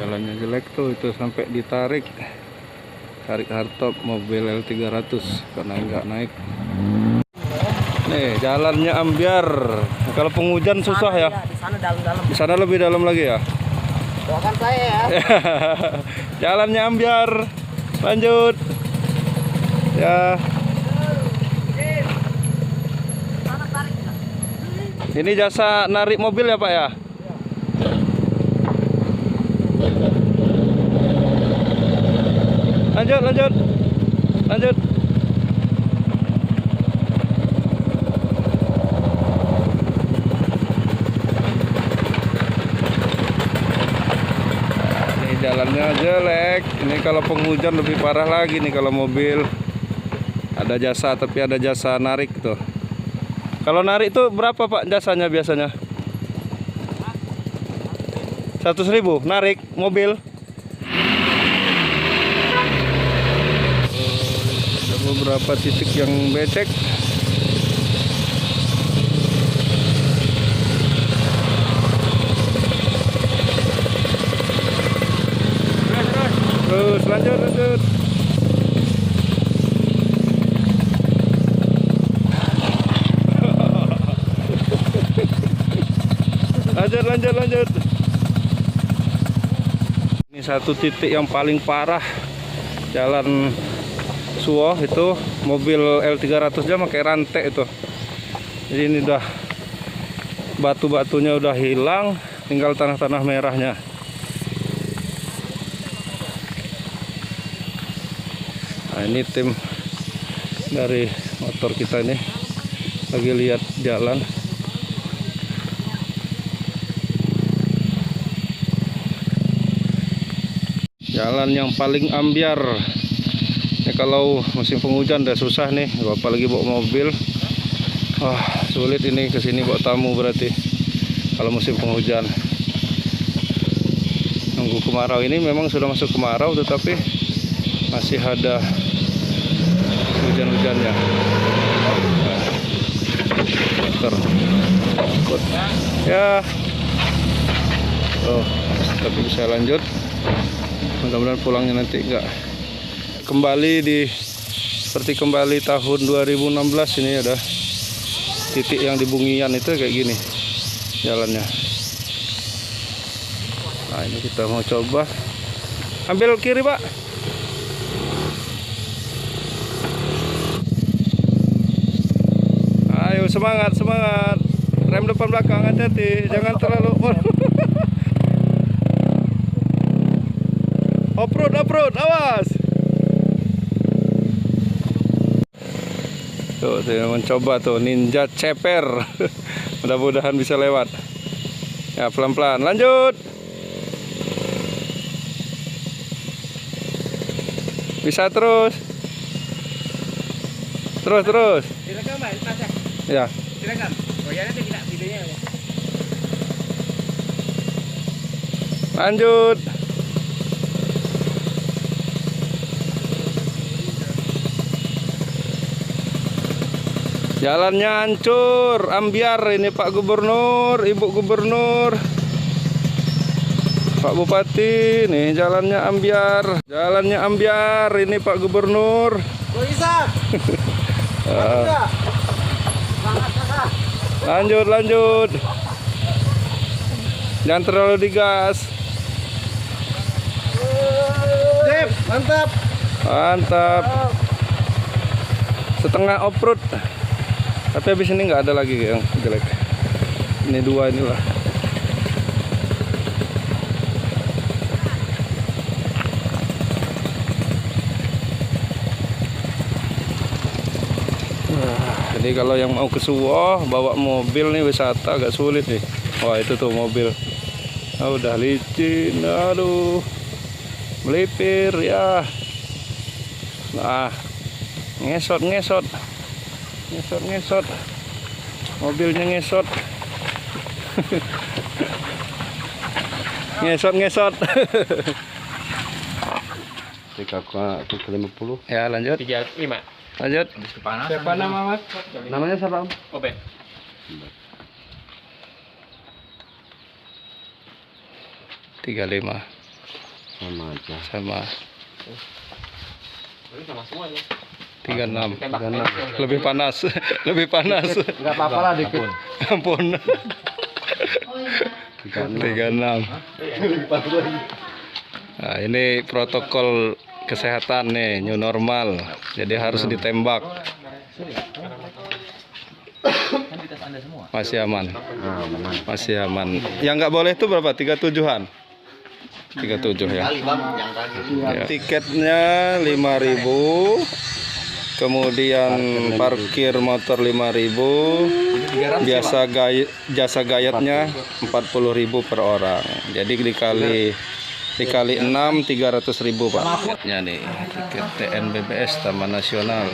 Jalannya jelek tuh, itu sampai ditarik hardtop mobil L300 karena nggak naik. Nih jalannya ambiar. Kalau penghujan susah ya. Di sana dalam-dalam. Di sana lebih dalam lagi ya. Doakan saya ya. Jalannya ambiar. Lanjut. Ya. Ini jasa narik mobil ya Pak ya? Lanjut, lanjut. Lanjut. Ini jalannya jelek. Ini kalau penghujan lebih parah lagi nih kalau mobil. Ada jasa, tapi ada jasa narik tuh. Kalau narik tuh berapa Pak jasanya biasanya? 100.000 narik mobil. Ada beberapa titik yang becek. Terus lanjut, lanjut. Lanjut, lanjut, lanjut. Ini satu titik yang paling parah jalan Suwoh itu, mobil L300 nya pakai rantai itu. Jadi ini udah batu-batunya udah hilang, tinggal tanah-tanah merahnya. Nah ini tim dari motor kita ini lagi lihat jalan. Jalan yang paling ambiar. Ini kalau musim penghujan udah susah nih, apalagi bawa mobil. Wah, sulit ini kesini bawa tamu berarti kalau musim penghujan. Nunggu kemarau, ini memang sudah masuk kemarau, tetapi masih ada hujan-hujannya. Ya, oh, tapi bisa lanjut. Mudah-mudahan pulangnya nanti enggak kembali seperti kembali tahun 2016. Ini ada titik yang di Bungian itu kayak gini jalannya. Nah ini kita mau coba ambil kiri Pak. Ayo semangat, semangat. Rem depan belakang, hati-hati, jangan terlalu off-road, off-road, awas. Tuh, saya mencoba tuh ninja ceper. Mudah-mudahan bisa lewat. Ya, pelan-pelan. Lanjut. Bisa terus. Terus, terus. Direkam, Mas. Ya. Direkam. Oh ya, nanti kita videonya ya. Lanjut. Jalannya hancur, ambiar ini Pak Gubernur, Ibu Gubernur, Pak Bupati, nih jalannya ambiar, jalannya ambiar ini Pak Gubernur. Lanjut, lanjut, jangan terlalu digas. Sip, mantap. Mantap. Setengah off-road. Tapi habis ini nggak ada lagi yang jelek. Ini dua inilah. Jadi kalau yang mau ke Suwoh bawa mobil nih wisata agak sulit nih. Wah itu tuh mobil. Oh, udah licin. Aduh. Melipir ya. Nah. Ngesot, ngesot. Ngesot, mobilnya ngesot. Ngesot. 3,50. Ya lanjut. 35. Lanjut. Siapa nama Mas? Namanya siapa Om? Obed. 35. Sama aja. Sama. Sama semua ini. 36. Lebih panas. Lebih panas. Enggak apa-apa lah dikit. Ampun. 36. Nah, ini protokol kesehatan nih, new normal. Jadi harus ditembak. Masih aman. Masih aman. Yang nggak boleh itu berapa? 37-an. 37 ya. Ya. Tiketnya 5.000. Kemudian parkir motor 5.000. Jasa gayetnya 40.000 per orang. Jadi dikali 6 300.000 Pak. Tiketnya nih, tiket TNBBS Taman Nasional.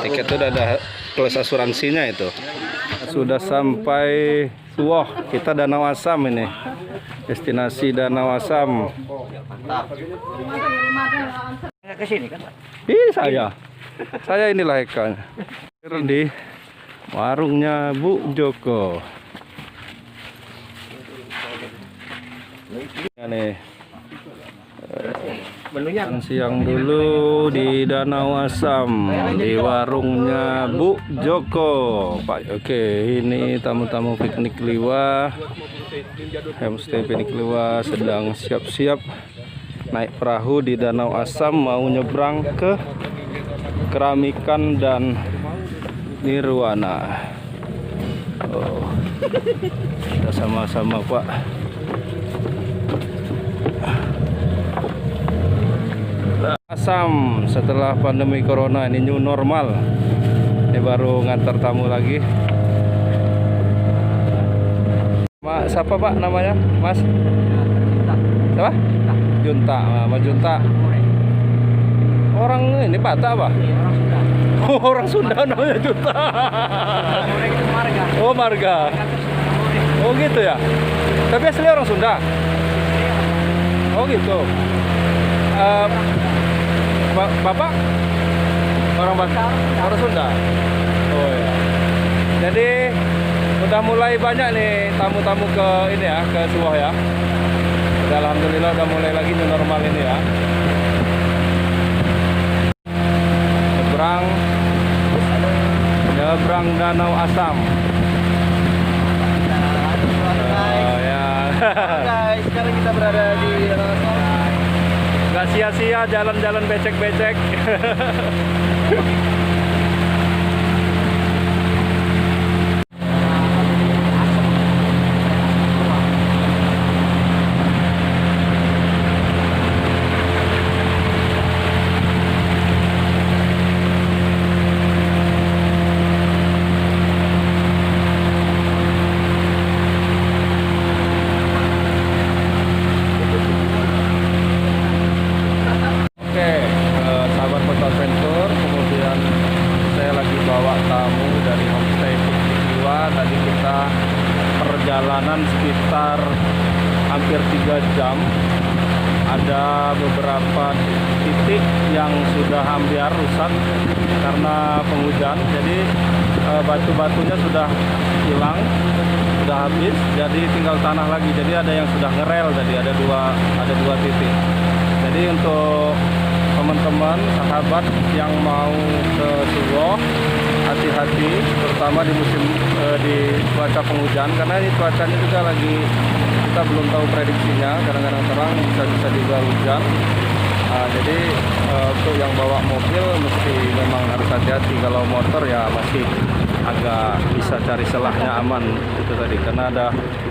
Tiket itu udah ada plus asuransinya itu. Sudah sampai Suwoh, kita Danau Asam ini. Destinasi Danau Asam. Ke sini kan, Pak? Ini saya inilah Eka. Di warungnya Bu Joko. Nih. Makan siang dulu di Danau Asam di warungnya Bu Joko. Pak, oke, ini tamu-tamu piknik Liwa, homestay piknik Liwa sedang siap-siap naik perahu di Danau Asam mau nyebrang ke Keramikan dan Nirwana. Oh, kita sama-sama Pak. Asam setelah pandemi corona ini new normal. Ini baru ngantar tamu lagi. Siapa Pak namanya? Mas? Siapa? Junta. Mas Junta. Orang ini Batak apa? Oh, orang Sunda namanya Junta. Oh, marga. Oh gitu ya. Tapi asli orang Sunda. Oh gitu. Bapak orang Batak, orang Sunda. Oh ya. Jadi udah mulai banyak nih tamu-tamu ke ini ya, ke Suwoh ya. Udah, alhamdulillah udah mulai lagi new normal ini ya. Nyebrang Danau Asam. Oh ya. Guys, sekarang kita berada di Danau Asam. Gak sia-sia jalan-jalan becek-becek. Perjalanan sekitar hampir 3 jam. Ada beberapa titik yang sudah hampir rusak karena penghujan. Jadi batu-batunya sudah hilang, sudah habis. Jadi tinggal tanah lagi. Jadi ada yang sudah ngerel tadi, ada dua titik. Jadi untuk teman-teman sahabat yang mau ke Suwoh, hati-hati terutama di musim di cuaca penghujan, karena ini cuacanya juga lagi kita belum tahu prediksinya, kadang-kadang terang bisa juga hujan. Jadi untuk yang bawa mobil mesti memang harus hati-hati. Kalau motor ya masih agak bisa cari celahnya aman itu tadi, karena ada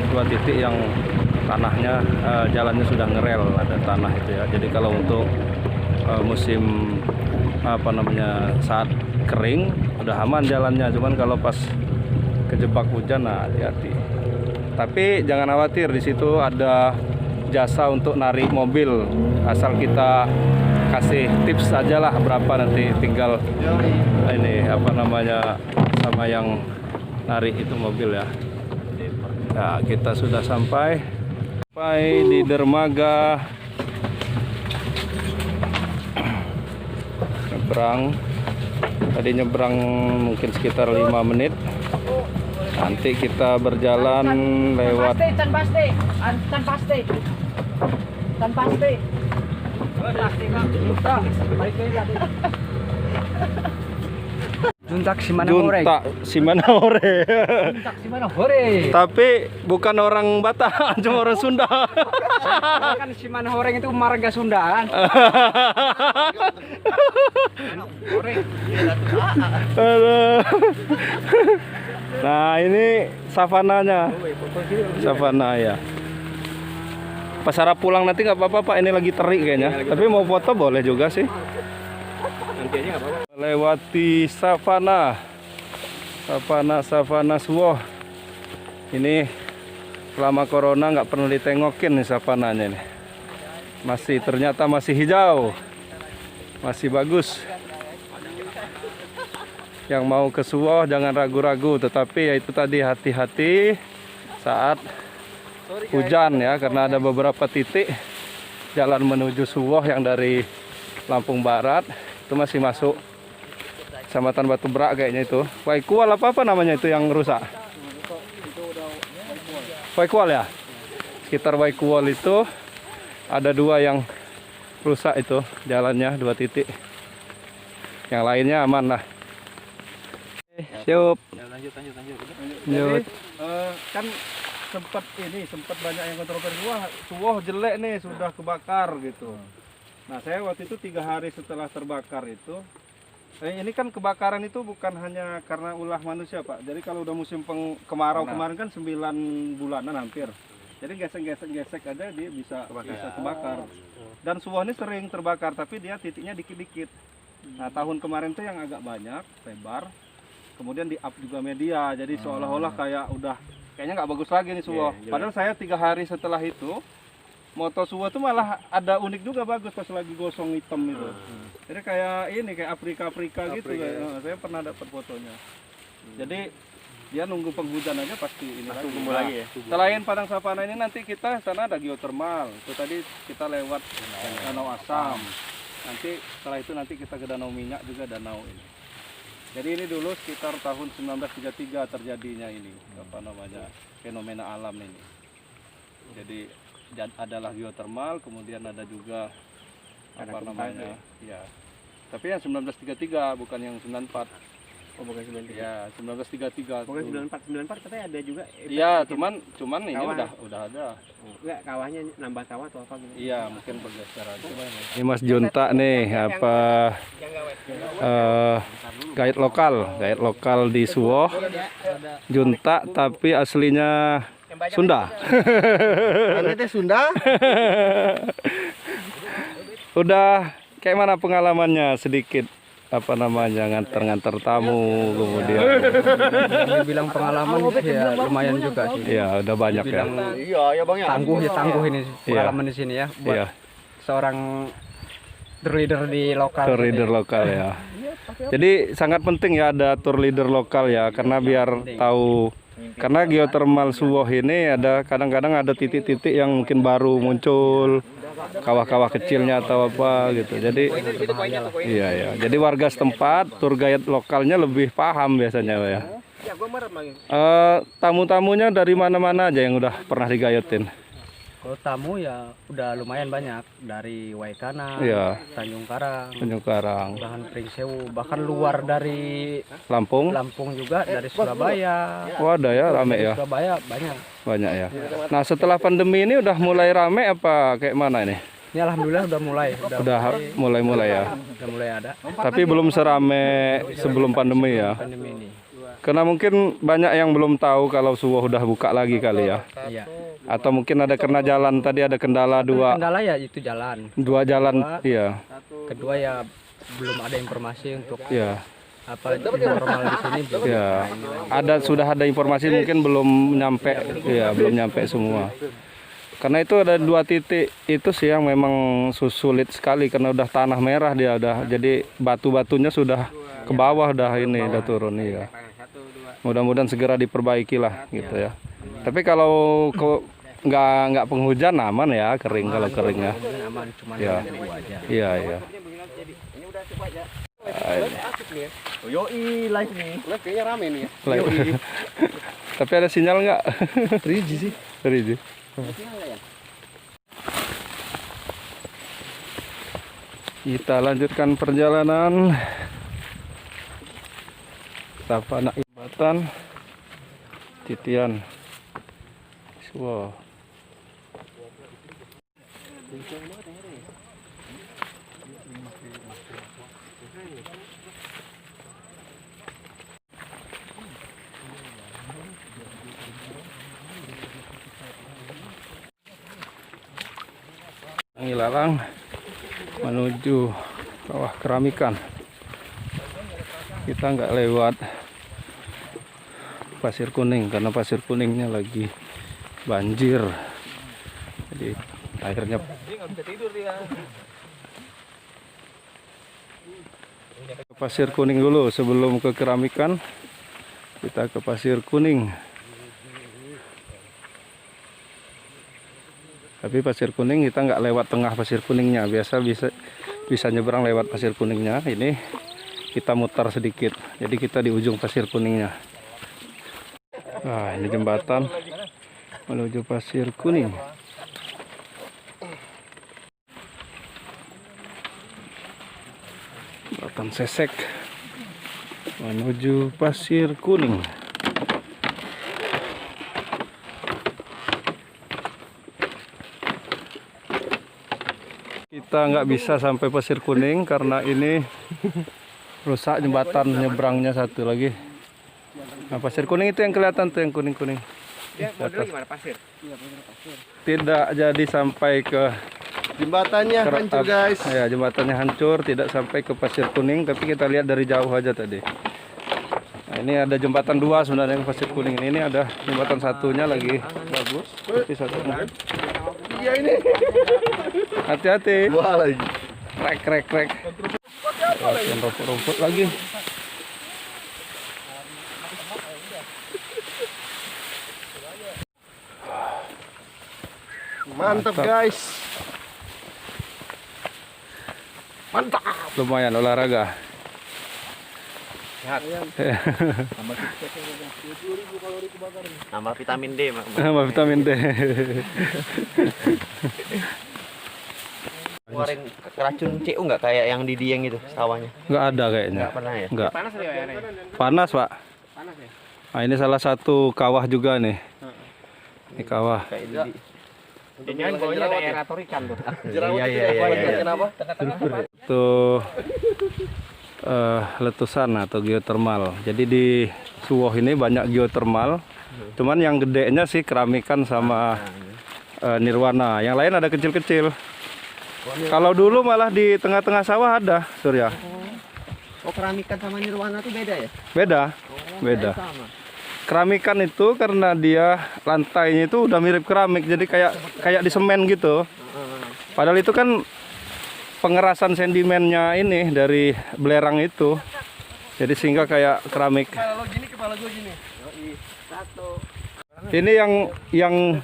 2 titik yang tanahnya jalannya sudah ngerel, ada tanah itu ya. Jadi kalau untuk musim saat kering udah aman jalannya, cuman kalau pas kejebak hujan nah hati-hati. Tapi jangan khawatir, di situ ada jasa untuk narik mobil, asal kita kasih tips aja lah berapa, nanti tinggal ini sama yang narik itu mobil ya. Nah, kita sudah sampai di dermaga. Tadi nyebrang mungkin sekitar 5 menit. Nanti kita berjalan lewat Tan pasti. Juntak Simanahore. Junta Simanahore. Juntak Simanahore. Tapi bukan orang Batak, cuma orang Sunda. Kan Simanahore itu marga Sunda kan. Aduh. Nah ini savananya, savana ya. Pas Sarah pulang nanti nggak apa-apa Pak, ini lagi terik kayaknya. Tapi mau foto boleh juga sih. Nanti aja nggak apa-apa. Lewati savana, savana Suwoh. Ini selama corona nggak pernah ditengokin nih savananya nih. Ternyata masih hijau, masih bagus. Yang mau ke Suwoh jangan ragu-ragu, tetapi ya itu tadi hati-hati saat hujan ya, karena ada beberapa titik jalan menuju Suwoh yang dari Lampung Barat itu masih masuk Kecamatan Batu Berak kayaknya itu. Waikual apa namanya itu yang rusak? Waikual ya? Sekitar Waikual itu ada 2 yang rusak itu jalannya, 2 titik. Yang lainnya aman lah. Siap. Lanjut. Lanjut. Kan sempat banyak yang kontroversi, wah Suwoh jelek nih, sudah kebakar gitu. Nah saya waktu itu 3 hari setelah terbakar itu, ini kan kebakaran itu bukan hanya karena ulah manusia Pak. Jadi kalau udah musim kemarau kemarin kan 9 bulanan hampir. Jadi gesek aja dia bisa kebakar. Dan Suwoh ini sering terbakar, tapi dia titiknya dikit-dikit. Nah tahun kemarin tuh yang agak banyak, lebar. Kemudian di up juga media, jadi seolah-olah kayaknya nggak bagus lagi nih Suwoh. Padahal saya 3 hari setelah itu moto Suwoh tuh malah ada unik juga, bagus pas lagi gosong hitam itu. Jadi kayak Afrika gitu. Saya pernah dapat fotonya. Jadi dia nunggu penghujan aja pasti ini lagi. Ya. Selain Padang Savana ini nanti kita sana ada geotermal. Itu tadi kita lewat Danau Asam. Nanti setelah itu kita ke Danau Minyak juga, danau ini. Jadi ini dulu sekitar tahun 1933 terjadinya ini, fenomena alam ini. Jadi adalah geotermal, kemudian ada juga ya. Tapi yang 1933 bukan yang 94. Oh, bukan 93. Ya, 1933. Bukan 94 katanya ada juga. Iya, cuman ini udah ada. Enggak, kawahnya nambah kawah atau apa gitu. Iya, mungkin bergeser aja. Ini Mas Junta nih, guide lokal di Suwoh. Junta tapi aslinya Sunda. Itu Sunda. Udah kayak mana pengalamannya sedikit? Nganter tamu, kemudian Dibilang pengalaman ya lumayan juga sih. Iya, udah banyak ya. Iya Bang ya. Tangguh ini pengalaman di sini ya buat seorang tour leader leader lokal ya. Jadi sangat penting ya ada tour leader lokal ya, karena biar tahu, karena geotermal Suwoh ini kadang-kadang ada titik-titik yang mungkin baru muncul, kawah-kawah kecilnya atau apa gitu. Jadi iya. Jadi warga setempat, tour guide lokalnya lebih paham biasanya ya. Tamu-tamunya dari mana-mana aja yang udah pernah digayotin? Kalau tamu ya udah lumayan banyak, dari Waikana, Tanjung Karang, Bahan Pringsewu, bahkan luar dari Lampung juga, dari Surabaya. Oh ada ya, rame ya. Surabaya banyak ya. Nah setelah pandemi ini udah mulai rame apa kayak mana ini? Ini alhamdulillah udah mulai. Udah mulai ya. Udah mulai ada. Tapi belum serame sebelum pandemi ya. Pandemi ini. Karena mungkin banyak yang belum tahu kalau Suwoh udah buka lagi kali ya. Iya. Atau mungkin ada karena jalan tadi ada kendala 2. Kendala ya itu jalan. 2 jalan, iya. Kedua ya belum ada informasi untuk normal di sini belum. Ya. Sudah ada informasi mungkin belum nyampe semua. Karena itu ada 2 titik itu sih yang memang sulit sekali karena udah tanah merah dia jadi batu-batunya sudah ke bawah udah turun ya. Mudah-mudahan segera diperbaiki lah gitu ya. Tapi kalau nggak penghujan aman ya, kering kalau keringnya. Aman, cuma ya. Iya. Yoi, live nih. Live kayaknya rame nih ya. Tapi ada sinyal nggak? 3G sih. 3G. Kita lanjutkan perjalanan. Tapana Jembatan Titian. Wow. Ilalang menuju Kawah Keramikan. Kita nggak lewat Pasir Kuning karena Pasir Kuningnya lagi banjir, jadi akhirnya ke Pasir Kuning dulu sebelum ke Keramikan. Kita ke Pasir Kuning. Tapi Pasir Kuning kita nggak lewat tengah Pasir Kuningnya, bisa nyebrang lewat Pasir Kuningnya. Ini kita mutar sedikit, jadi kita di ujung Pasir Kuningnya. Nah, ini jembatan menuju Pasir Kuning. Jembatan Sesek menuju Pasir Kuning. Kita nggak bisa sampai Pasir Kuning karena ini rusak jembatan nyebrangnya satu lagi. Nah, Pasir Kuning itu yang kelihatan tuh, yang kuning-kuning. Ya, modelnya gimana pasir? Tidak jadi sampai ke jembatannya hancur, guys. Ya, jembatannya hancur, tidak sampai ke Pasir Kuning, tapi kita lihat dari jauh aja tadi. Nah, ini ada jembatan dua sebenarnya yang Pasir Kuning. Ini ada jembatan satunya lagi bagus, tapi satunya. Iya ini. Hati-hati. Wah lagi. Krek. Rumput lagi. Mantap guys. Mantap. Lumayan olahraga. Sehat. Tambah vitamin D, Tambah vitamin D. Keluarin racun CU nggak kayak yang di Dieng itu sawahnya? Nggak ada kayaknya. Nggak pernah ya? Nggak. Panas ya? Panas, Pak. Panas ya? Nah, ini salah satu kawah juga nih. Ini kawah. Kayak ini kan bawahnya ada aerator ikan tuh. Iya. Kenapa? Itu letusan atau geotermal. Jadi di Suwoh ini banyak geotermal. Cuman yang gedenya sih Keramikan sama Nirwana. Yang lain ada kecil-kecil. Kalau dulu malah di tengah-tengah sawah ada, Surya. Oh, Keramikan sama Nirwana tuh beda ya? Beda. Beda. Keramikan itu karena dia lantainya itu udah mirip keramik, jadi kayak di semen gitu. Padahal itu kan pengerasan sedimennya ini dari belerang itu, jadi sehingga kayak keramik. Kalau gini kepala gue gini. Ini yang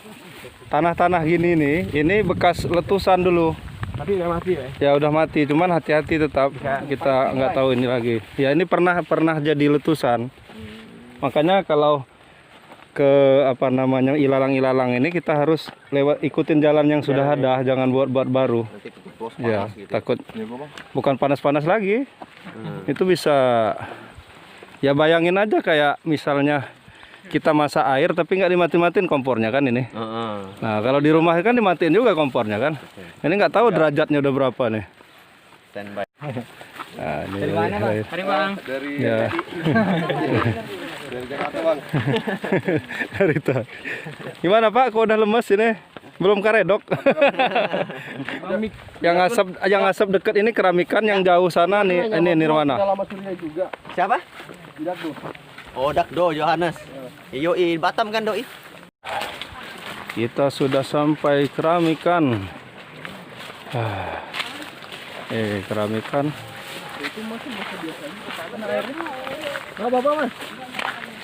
tanah-tanah gini nih, ini bekas letusan dulu. Tapi udah mati ya? Ya udah mati, cuman hati-hati tetap. Kita nggak tahu ini lagi. Ya ini pernah jadi letusan. Makanya kalau ke ilalang-ilalang ini kita harus ikutin jalan yang sudah ada, jangan buat baru. Ya, takut bukan panas-panas lagi. Itu bisa, ya bayangin aja kayak misalnya kita masak air tapi nggak dimati-matiin kompornya kan ini. Nah, kalau di rumah kan dimatiin juga kompornya kan. Ini nggak tahu derajatnya udah berapa nih. Standby. Nah, ini Dari mana, Bang? Dari Bang. Dari ya. dari Jakarta, Bang. Dari itu. Gimana Pak? Kok udah lemes ini? Belum karedok. yang asap dekat ini Keramikan, yang jauh sana nih ini Nirwana. Lama Surya juga. Siapa? Dakdo. Oh, Dakdo Johannes. Yoi, Batam kan doi? Kita sudah sampai Keramikan. Keramikan.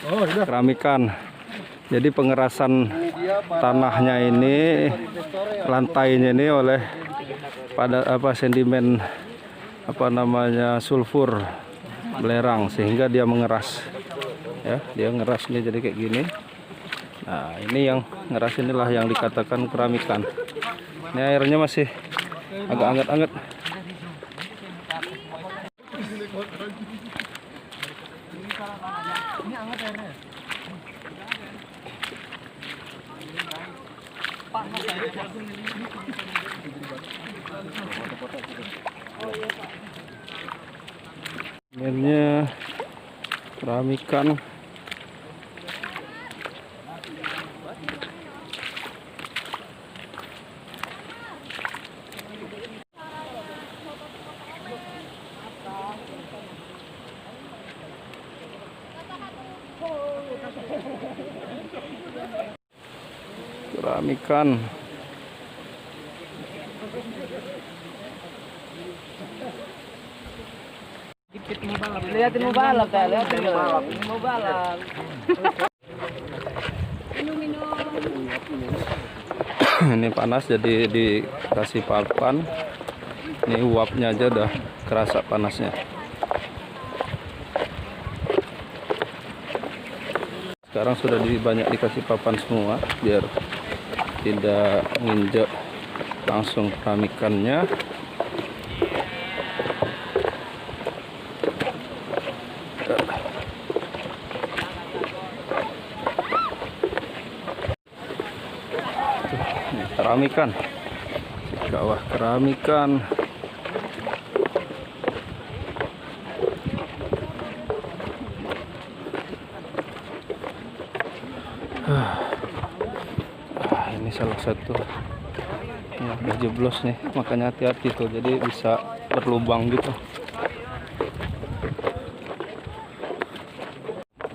Oh, sudah. Keramikan. Jadi pengerasan tanahnya ini, lantainya ini oleh sedimen sulfur belerang sehingga dia mengeras. Ya, dia ngeras nih jadi kayak gini. Nah, ini yang ngeras inilah yang dikatakan Keramikan. Ini airnya masih agak anget-anget. Keramikan. Keramikan. Lihatin mau balap, lihatin mau balap. Ini panas jadi dikasih papan. Ini uapnya aja udah kerasa panasnya. Sekarang sudah banyak dikasih papan semua biar tidak nginjek langsung keramikannya. Ini keramikan, kawah keramikan. Ini salah satu ya, udah jeblos nih, makanya hati-hati tuh, jadi bisa berlubang gitu.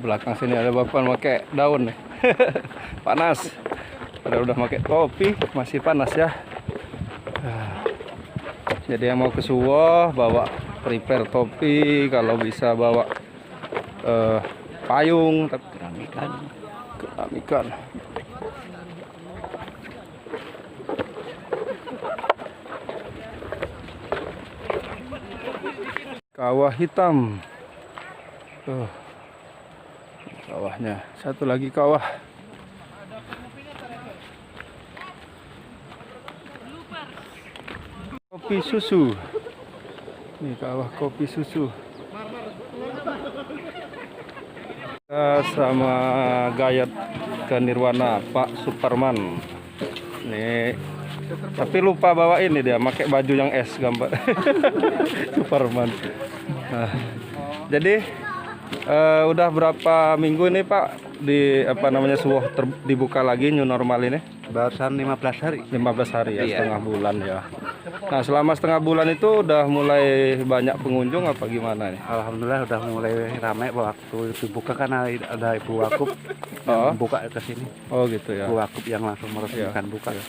Belakang sini ada bapak pakai daun nih. Panas. Padahal udah pakai topi masih panas ya. Jadi yang mau ke Suwoh bawa prepare topi, kalau bisa bawa payung, tapi keramikan. Kawah hitam. Kawahnya. Satu lagi kawah. Kopi susu. Ini kawah kopi susu. Sama Gayat ke Nirwana Pak Superman. Nih. Tapi lupa bawa ini dia, pakai baju yang es gambar. Superman. Nah, jadi udah berapa minggu ini Pak di Suwoh dibuka lagi new normal ini? Barusan 15 hari. 15 hari ya, iya. Setengah bulan ya. Nah, selama setengah bulan itu udah mulai banyak pengunjung apa gimana nih? Alhamdulillah udah mulai ramai. Waktu dibuka kan ada Ibu Wakub buka ke sini. Oh gitu ya. Ibu Wakub yang langsung meresmikan buka. Ya.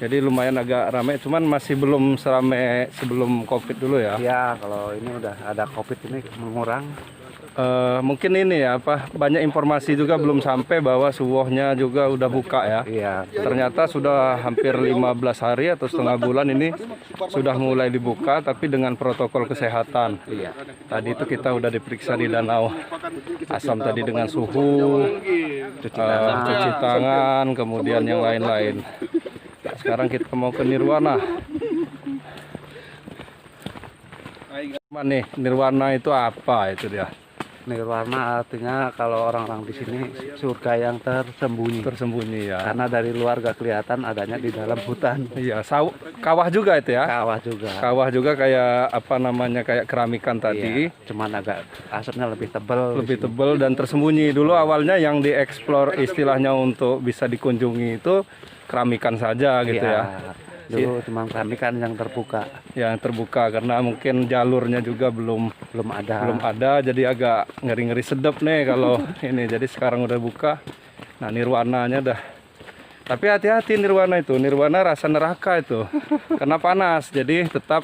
Jadi lumayan agak ramai, cuman masih belum seramai sebelum Covid dulu ya. Ya, kalau ini udah ada Covid ini mengurang. Mungkin ini ya banyak informasi juga belum sampai bahwa Suwohnya juga udah buka ya. Iya. Ternyata sudah hampir 15 hari atau setengah bulan ini sudah mulai dibuka, tapi dengan protokol kesehatan. Iya. Tadi itu kita udah diperiksa di danau Asam tadi dengan suhu, cuci tangan, kemudian yang lain-lain. Nah, sekarang kita mau ke Nirwana. Nih, Nirwana itu apa itu dia? Nirwana artinya kalau orang-orang di sini surga yang tersembunyi. Tersembunyi ya. Karena dari luar gak kelihatan, adanya di dalam hutan. Iya, kawah juga itu ya. Kawah juga. Kawah juga kayak kayak keramikan tadi. Iya, cuman agak asapnya lebih tebal. Lebih tebal dan tersembunyi. Dulu awalnya yang dieksplor istilahnya untuk bisa dikunjungi itu keramikan saja gitu ya. Dulu cuma keramikan yang terbuka. Yang terbuka karena mungkin jalurnya juga belum ada, jadi agak ngeri-ngeri sedap nih kalau ini. Jadi sekarang udah buka. Nah, Nirwananya dah. Tapi hati-hati Nirwana itu. Nirwana rasa neraka itu. Karena panas. Jadi tetap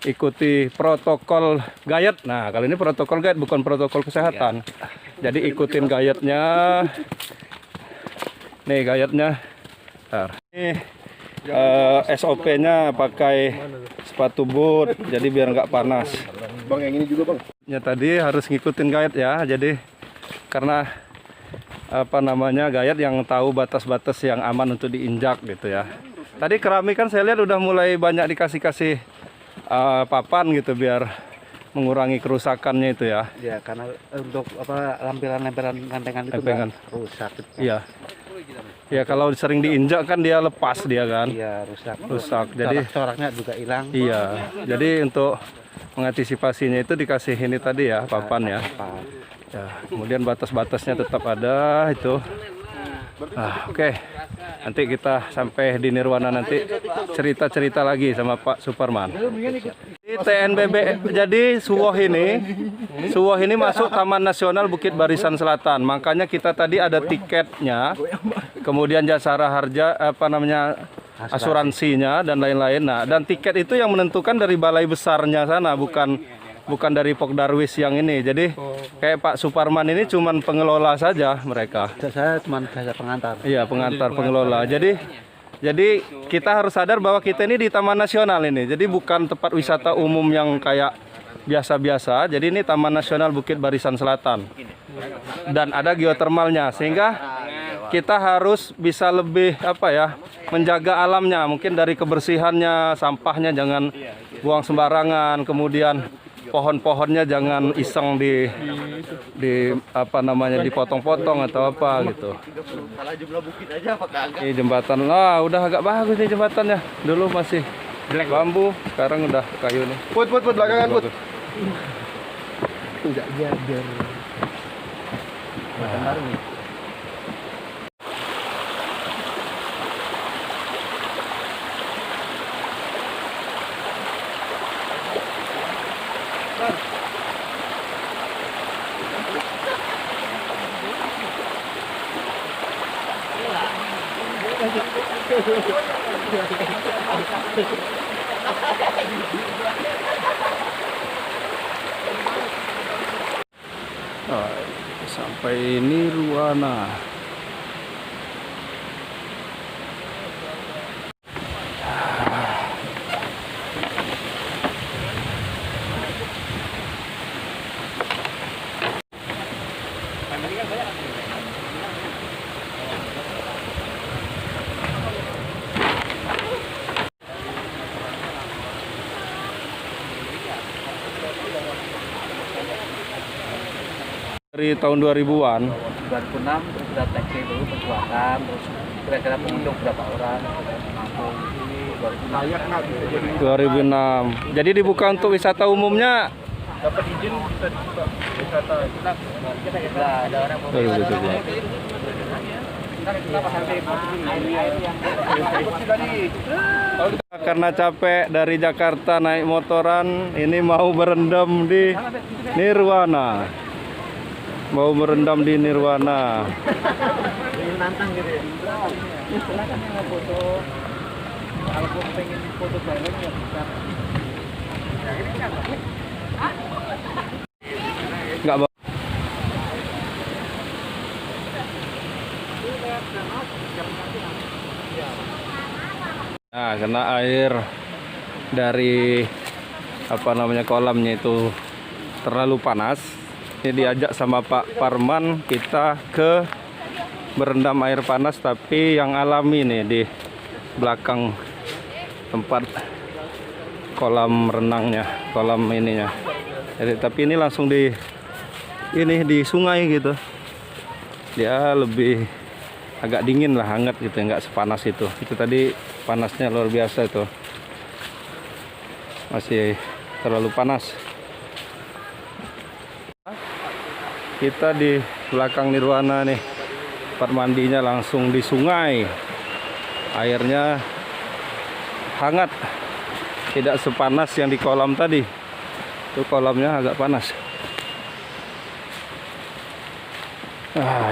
ikuti protokol Gayat. Nah, kali ini protokol Gayat bukan protokol kesehatan. Jadi ikutin Gayatnya. Nih Gayatnya. Ini SOP-nya pakai sepatu boot, jadi biar nggak panas. Bang, yang ini juga bang. Ya tadi harus ngikutin Gayat ya, jadi karena Gayat yang tahu batas-batas yang aman untuk diinjak gitu ya. Tadi keramikan saya lihat udah mulai banyak dikasih papan gitu biar mengurangi kerusakannya itu ya. Ya, karena untuk lampiran-lampiran gantengan itu rusak. Iya. Ya kalau sering diinjak kan dia lepas dia kan. Iya, rusak. Jadi coraknya juga hilang. Iya. Jadi untuk mengantisipasinya itu dikasih ini tadi ya, papan ya. Ya, kemudian batas-batasnya tetap ada itu. Oke. Nanti kita sampai di Nirwana nanti cerita-cerita lagi sama Pak Suparman. Di TNBB, jadi Suwoh ini masuk Taman Nasional Bukit Barisan Selatan. Makanya kita tadi ada tiketnya, kemudian jasara harja asuransinya dan lain-lain. Nah, dan tiket itu yang menentukan dari balai besarnya sana, bukan dari Pokdarwis yang ini. Jadi kayak Pak Suparman ini cuman pengelola saja mereka. Saya cuma pengantar. Iya, pengelola. Jadi kita harus sadar bahwa kita ini di Taman Nasional ini. Jadi bukan tempat wisata umum yang kayak biasa-biasa. Jadi ini Taman Nasional Bukit Barisan Selatan. Dan ada geotermalnya, sehingga kita harus bisa lebih menjaga alamnya. Mungkin dari kebersihannya, sampahnya jangan buang sembarangan, kemudian pohon-pohonnya jangan iseng dipotong-potong atau apa gitu. Salah jumlah bukit aja apa kagak? Ini jembatan udah agak bagus nih jembatannya. Dulu masih bambu, sekarang udah kayu nih. Put belakangan put. Enggak biar baru nih. Sampai Nirwana. Dari tahun 2000-an. 2006 terus udah teksi dulu perbuatan, terus kira-kira pengunjung berapa orang, mampu ini 2006. Jadi dibuka untuk wisata umumnya. Dapat izin bisa dibuka wisata. ada orang mau Karena capek dari Jakarta naik motoran, ini mau berendam di Nirwana. Mau berendam di Nirwana. nantang gitu ya. Silakan yang mau foto. Kalau pengen foto bareng ya bisa. Enggak. Nah, kena air dari kolamnya itu terlalu panas. Ini diajak sama Pak Parman kita ke berendam air panas, tapi yang alami nih di belakang tempat kolam renangnya, kolam ininya. Jadi, tapi ini langsung di sungai gitu. Dia lebih agak dingin lah, hangat gitu, nggak sepanas itu. Itu tadi panasnya luar biasa itu. Masih terlalu panas. Kita di belakang Nirwana nih, tempat mandinya langsung di sungai. Airnya hangat, tidak sepanas yang di kolam tadi. Itu kolamnya agak panas.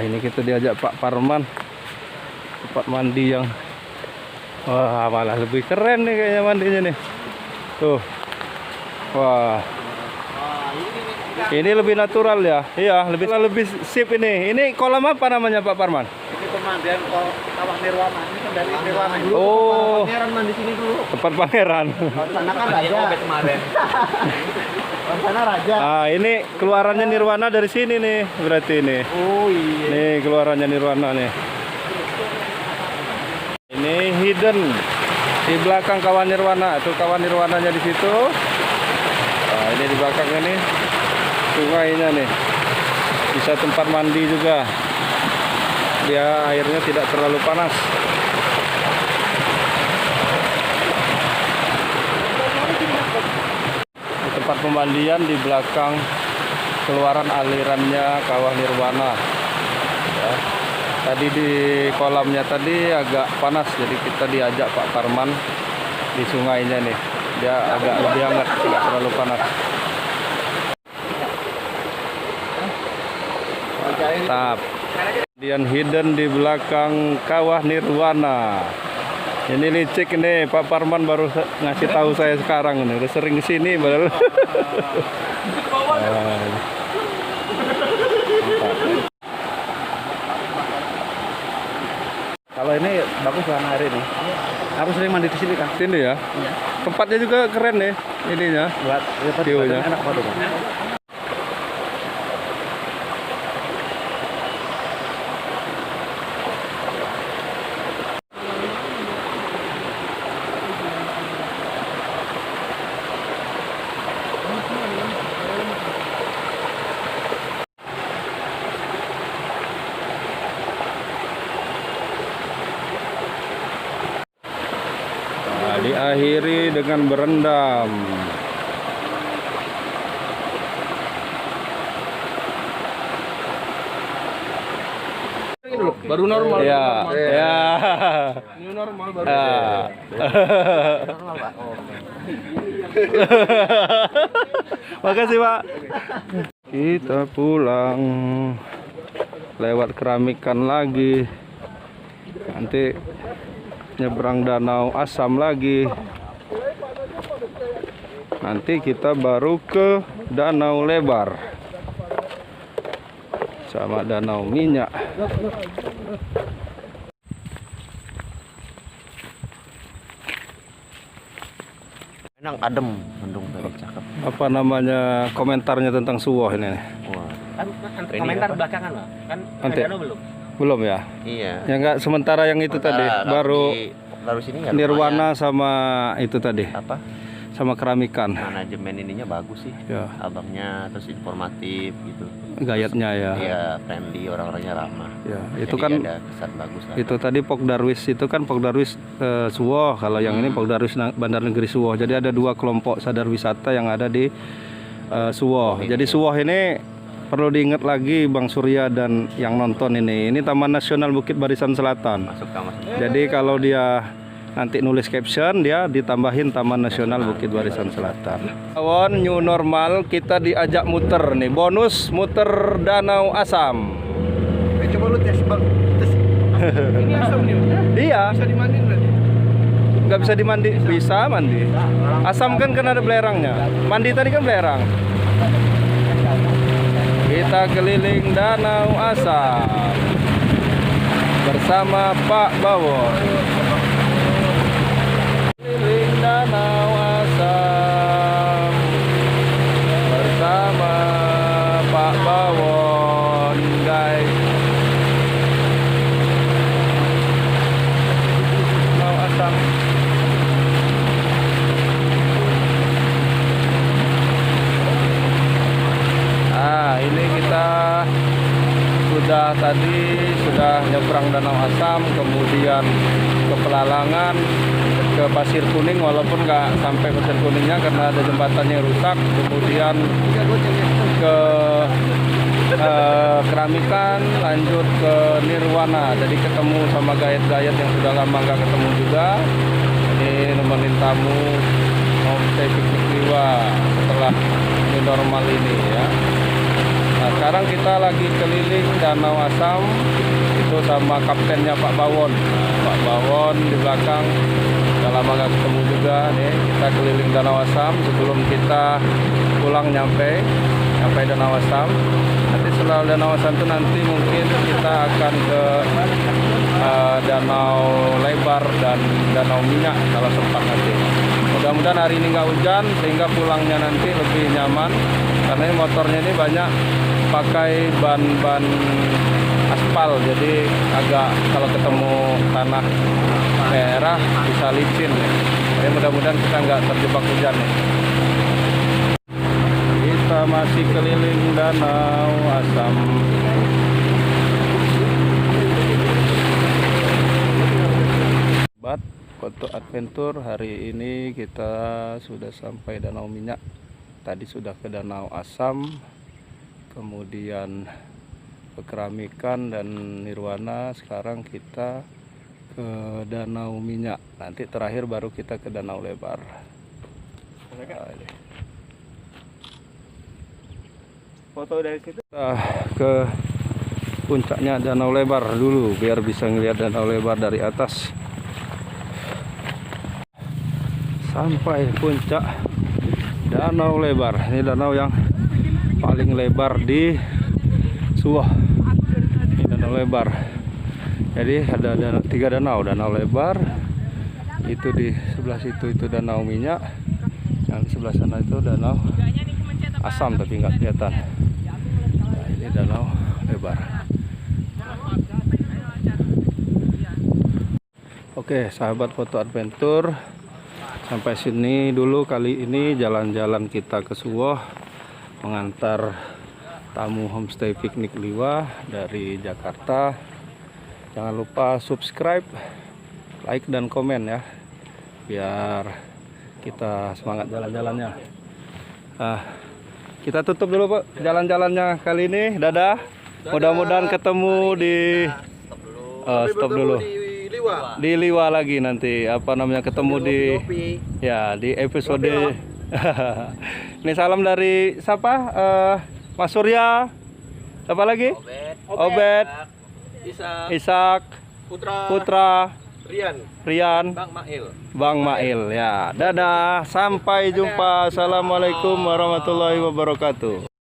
Ini kita diajak Pak Parman, tempat mandi yang malah lebih keren nih kayaknya mandinya nih. Tuh, wah. Ini lebih natural ya, iya lebih sip ini. Ini kolam apa namanya Pak Parman? Ini pemandian kawah Nirwana. Ini kan dari Nirwana dulu. Oh, Pangeran mandi sini dulu. tempat pangeran. Sana kan raja. Kemarin. Sana raja. Ini keluarannya Nirwana dari sini nih, berarti ini. Oh iya. Nih keluarannya Nirwana nih. Ini hidden di belakang kawan Nirwana. Tuh kawan Nirwananya di situ. Nah, ini di belakangnya nih sungainya nih. Bisa tempat mandi juga. Dia airnya tidak terlalu panas. Tempat pemandian di belakang keluaran alirannya Kawah Nirwana. Ya. Tadi di kolamnya tadi agak panas, jadi kita diajak Pak Parman di sungainya nih. Dia agak lebih hangat, tidak terlalu panas. Mantap. Kemudian hidden di belakang Kawah Nirwana. Ini licik ini, Pak Parman baru ngasih tahu saya sekarang ini. Udah sering kesini padahal. Kalau ini bagus warna air ini. Aku sering mandi di sini kan. Sini ya. Iya. Tempatnya juga keren nih ininya. Buat view-nya. enak banget. Nah, diakhiri dengan berendam. Baru normal. Ya, ya. New normal baru. Ya. Normal, Pak. Makasih, Pak. Kita pulang lewat Keramikan lagi. Nanti nyebrang Danau Asam lagi. Nanti kita baru ke Danau Lebar sama Danau Minyak. Enak adem, mendung tadi cakep. Apa namanya komentarnya tentang Suwoh ini? Wah. Kan komentar belakangan lah. Kan Nanti. Danau belum. Belum ya? Iya. Ya enggak, sementara yang itu tadi baru sini ya Nirwana sama itu tadi, apa? sama Keramikan. Manajemen ininya bagus sih. Ya, Abangnya terus informatif gitu. gayatnya ya. Iya, friendly, orang-orangnya ramah. Ya, itu Jadi kan ada kesan bagus lah. itu tadi Pok Darwis itu kan Pok Darwis Suwoh, kalau yang ini Pok Darwis Bandar Negeri Suwoh. Jadi ada dua kelompok sadar wisata yang ada di Suwoh. Jadi Suwoh ini perlu diingat lagi Bang Surya dan yang nonton ini Taman Nasional Bukit Barisan Selatan. Masuk. Jadi kalau dia nanti nulis caption, dia ditambahin Taman Nasional Bukit Barisan Selatan. Kawan, new normal, kita diajak muter nih, bonus muter Danau Asam. Coba lu tes bang, tes. Ini asam nih. Iya, Bisa dimandiin berarti. nggak bisa dimandi, bisa mandi. Asam kan ada belerangnya. Mandi tadi kan belerang. Kita keliling Danau Asam bersama Pak Bawon. Keliling Danau Asam bersama Pak Bawon, guys. Danau Asam. Ini kita sudah nyebrang Danau Asam, kemudian ke Pelalangan, ke Pasir Kuning, walaupun nggak sampai Pasir Kuningnya karena ada jembatannya rusak. Kemudian ke Keramikan, lanjut ke Nirwana. Jadi ketemu sama gayet-gayet yang sudah lama nggak ketemu juga. Ini nemenin tamu homestay piknik Liwa setelah new normal ini ya. Nah, sekarang kita lagi keliling Danau Asam itu sama kaptennya Pak Bawon. Pak Bawon di belakang, udah lama gak ketemu juga nih. Kita keliling Danau Asam sebelum kita pulang nyampe Danau Asam. Nanti setelah Danau Asam itu nanti mungkin kita akan ke Danau Lebar dan Danau Minyak kalau sempat nanti. Mudah-mudahan hari ini nggak hujan sehingga pulangnya nanti lebih nyaman, karena ini motornya ini banyak pakai ban aspal, jadi agak kalau ketemu tanah merah bisa licin nih. Jadi mudah-mudahan kita nggak terjebak hujan nih. Kita masih keliling Danau Asam. Foto adventure hari ini kita sudah sampai Danau Minyak. Tadi sudah ke Danau Asam. kemudian kekeramikan dan nirwana. Sekarang kita ke Danau Minyak, nanti terakhir baru kita ke Danau Lebar. Foto dari situ. Kita ke puncaknya Danau Lebar dulu biar bisa ngelihat Danau Lebar dari atas. Sampai puncak Danau Lebar. Ini danau yang paling lebar di Suwoh. Ini Danau Lebar. Jadi ada 3 danau. Danau Lebar itu di sebelah situ itu Danau Minyak. Yang di sebelah sana itu Danau Asam tapi nggak kelihatan. Nah, ini Danau Lebar. Oke, sahabat foto adventure, sampai sini dulu kali ini jalan-jalan kita ke Suwoh mengantar tamu homestay piknik Liwa dari Jakarta. Jangan lupa subscribe, like dan komen ya, biar kita semangat jalan-jalannya. Kita tutup dulu Pak jalan-jalannya kali ini. Dadah. Mudah-mudahan ketemu di stop dulu. Di Liwa lagi nanti. Apa namanya, ketemu di ya di episode. Ini salam dari siapa? Mas Surya. Siapa lagi? Obed. Ishak. Putra. Rian. Bang Mail ya. Dadah, sampai jumpa. Assalamualaikum warahmatullahi wabarakatuh.